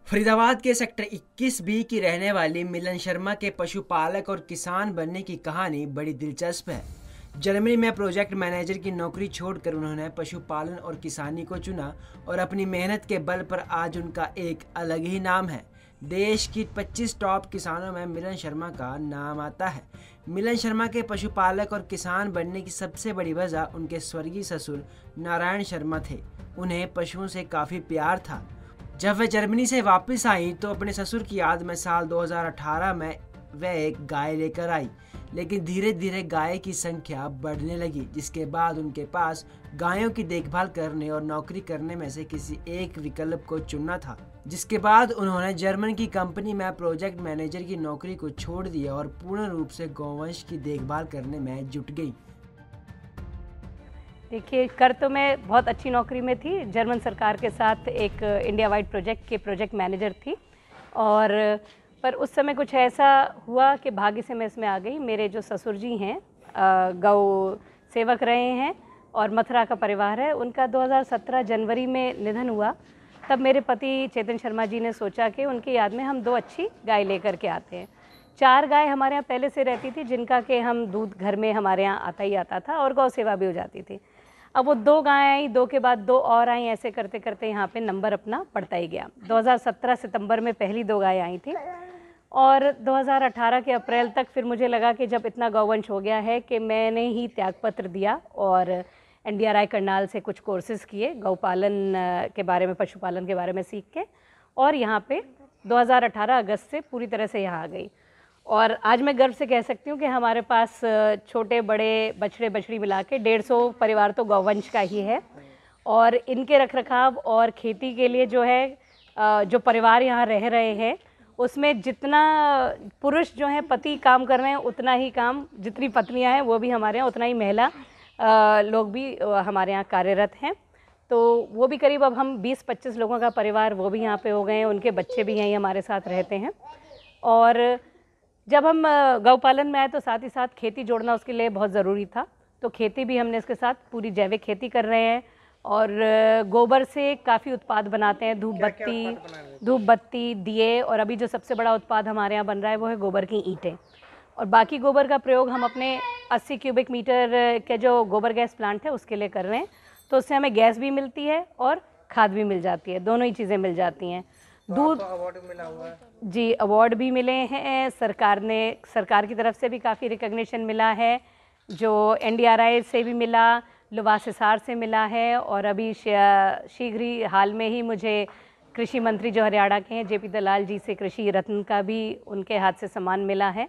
फरीदाबाद के sector 21B की रहने वाली मिलन शर्मा के पशुपालक और किसान बनने की कहानी बड़ी दिलचस्प है। जर्मनी में प्रोजेक्ट मैनेजर की नौकरी छोड़कर उन्होंने पशुपालन और किसानी को चुना और अपनी मेहनत के बल पर आज उनका एक अलग ही नाम है। देश की 25 टॉप किसानों में मिलन शर्मा का नाम आता है। मिलन शर्मा के पशुपालक और किसान बनने की सबसे बड़ी वजह उनके स्वर्गीय ससुर नारायण शर्मा थे। उन्हें पशुओं से काफ़ी प्यार था। जब वे जर्मनी से वापस आई तो अपने ससुर की याद में साल 2018 में वह एक गाय लेकर आई, लेकिन धीरे धीरे गाय की संख्या बढ़ने लगी, जिसके बाद उनके पास गायों की देखभाल करने और नौकरी करने में से किसी एक विकल्प को चुनना था। जिसके बाद उन्होंने जर्मन की कंपनी में प्रोजेक्ट मैनेजर की नौकरी को छोड़ दिया और पूर्ण रूप से गौवंश की देखभाल करने में जुट गई। देखिए, कर तो मैं बहुत अच्छी नौकरी में थी। जर्मन सरकार के साथ एक इंडिया वाइड प्रोजेक्ट के प्रोजेक्ट मैनेजर थी, और पर उस समय कुछ ऐसा हुआ कि भाग्य से मैं इसमें आ गई। मेरे जो ससुर जी हैं गौ सेवक रहे हैं और मथुरा का परिवार है, उनका 2017 जनवरी में निधन हुआ। तब मेरे पति चेतन शर्मा जी ने सोचा कि उनकी याद में हम 2 अच्छी गाय लेकर के आते हैं। 4 गाय हमारे यहाँ पहले से रहती थी, जिनका कि हम दूध घर में हमारे यहाँ आता ही आता था और गौ सेवा भी हो जाती थी। अब वो 2 गाय आई, 2 के बाद 2 और आई, ऐसे करते करते यहाँ पे नंबर अपना बढ़ता ही गया। 2017 सितंबर में पहली 2 गाय आई थी, और 2018 के अप्रैल तक फिर मुझे लगा कि जब इतना गौवंश हो गया है कि मैंने ही त्यागपत्र दिया और NDRI करनाल से कुछ कोर्सेज़ किए गौपालन के बारे में, पशुपालन के बारे में सीख के, और यहाँ पे 2018 अगस्त से पूरी तरह से यहाँ आ गई। और आज मैं गर्व से कह सकती हूँ कि हमारे पास छोटे बड़े बछड़े बछड़ी मिला के 150 परिवार तो गौवंश का ही है, और इनके रखरखाव और खेती के लिए जो है जो परिवार यहाँ रह रहे हैं उसमें जितना पुरुष जो हैं पति काम कर रहे हैं उतना ही काम, जितनी पत्नियाँ हैं वो भी हमारे यहाँ उतना ही महिला लोग भी हमारे यहाँ कार्यरत हैं। तो वो भी करीब अब हम 20-25 लोगों का परिवार वो भी यहाँ पे हो गए हैं, उनके बच्चे भी यहीं हमारे साथ रहते हैं। और जब हम गौपालन में आए तो साथ ही साथ खेती जोड़ना उसके लिए बहुत ज़रूरी था, तो खेती भी हमने इसके साथ पूरी जैविक खेती कर रहे हैं, और गोबर से काफ़ी उत्पाद बनाते हैं, धूप बत्ती, दिए, और अभी जो सबसे बड़ा उत्पाद हमारे यहाँ बन रहा है वो है गोबर की ईंटें। और बाकी गोबर का प्रयोग हम अपने 80 क्यूबिक मीटर के जो गोबर गैस प्लांट है उसके लिए कर रहे हैं, तो उससे हमें गैस भी मिलती है और खाद भी मिल जाती है, दोनों ही चीज़ें मिल जाती हैं। दूध अवार्ड मिला हुआ है जी, अवार्ड भी मिले हैं, सरकार की तरफ से भी काफ़ी रिकग्निशन मिला है, जो NDRI से भी मिला, लुवास हिसार से मिला है, और अभी शीघ्र ही हाल में ही मुझे कृषि मंत्री जो हरियाणा के हैं JP दलाल जी से कृषि रत्न का भी उनके हाथ से सम्मान मिला है।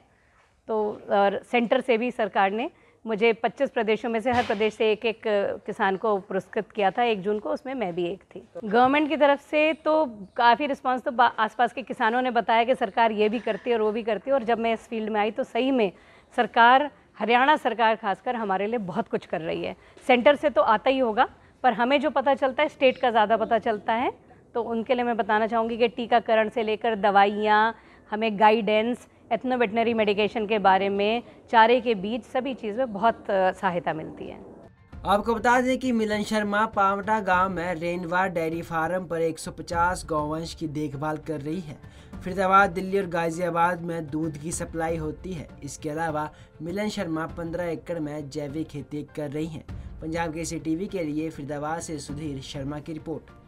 तो और सेंटर से भी सरकार ने मुझे 25 प्रदेशों में से हर प्रदेश से एक किसान को पुरस्कृत किया था 1 जून को, उसमें मैं भी एक थी। गवर्नमेंट की तरफ से तो काफ़ी रिस्पांस तो आसपास के किसानों ने बताया कि सरकार ये भी करती है और वो भी करती है, और जब मैं इस फील्ड में आई तो सही में सरकार, हरियाणा सरकार खासकर हमारे लिए बहुत कुछ कर रही है। सेंटर से तो आता ही होगा, पर हमें जो पता चलता है स्टेट का ज़्यादा पता चलता है, तो उनके लिए मैं बताना चाहूँगी कि टीकाकरण से लेकर दवाइयाँ, हमें गाइडेंस, एथनो वेटनरी मेडिकेशन के बारे में, चारे के बीज, सभी चीज़ें बहुत सहायता मिलती है। आपको बता दें कि मिलन शर्मा पावटा गांव में रेनवार डेयरी फार्म पर 150 गौवंश की देखभाल कर रही है। फरीदाबाद, दिल्ली और गाजियाबाद में दूध की सप्लाई होती है। इसके अलावा मिलन शर्मा 15 एकड़ में जैविक खेती कर रही हैं। पंजाब केसरी टीवी के लिए फरीदाबाद से सुधीर शर्मा की रिपोर्ट।